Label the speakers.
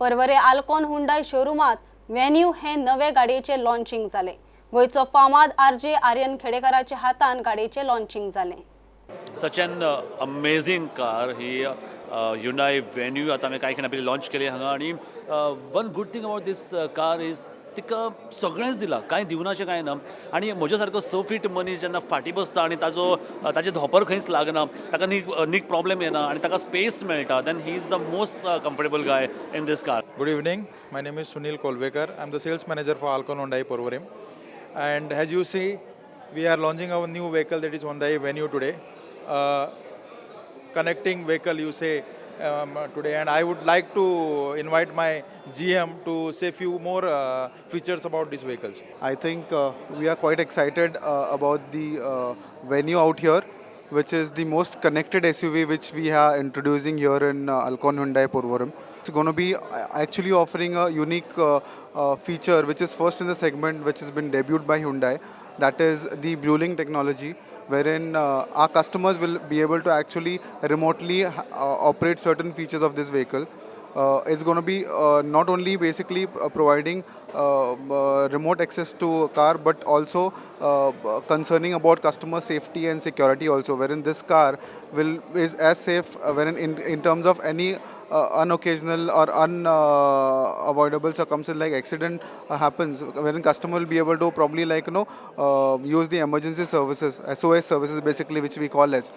Speaker 1: परवरे Alcon Hyundai शोरूमात venue हे नवे गाडयेचे launching जाले। गोयचो फामाद आरजे आर्यन खेडेकराच्या हातान गाडयेचे लॉन्चिंग जाले।
Speaker 2: Such an amazing car. Hyundai Venue आता हांवें कांय खिणा पयलीं लॉन्च केली हांगा आनी one good thing about this car is तिका सगळेंच दिलां, कांय दिवना अशें कांय ना। आनी म्हज्या सारको 6 फीट मनीस जेन्ना फाटीं बसता आनी ताजें धोंपर खंयच लागना, ताका नीक प्रॉब्लेम येना आनी ताका स्पेस मेळटा, then he is the most comfortable guy in this car.
Speaker 3: Good evening. My name is Sunil Kolvekar. I'm the sales manager for Alcon Hyundai Porvorim. And as you see, we are launching our new vehicle, that is Hyundai Venue today. Connecting vehicle, you say, today. And I would like to invite my GM to say few more features about these vehicles.
Speaker 4: I think we are quite excited about the Venue out here, which is the most connected SUV which we are introducing here in Alcon Hyundai Porvorim. It's going to be actually offering a unique feature which is first in the segment, which has been debuted by Hyundai. That is the Prudent technology, wherein our customers will be able to actually remotely operate certain features of this vehicle. It's going to be not only basically providing remote access to a car, but also concerning about customer safety and security also, wherein this car is as safe wherein in terms of any unoccasional or unavoidable circumstance like accident happens, wherein customer will be able to probably use the emergency services, SOS services basically, which we call as.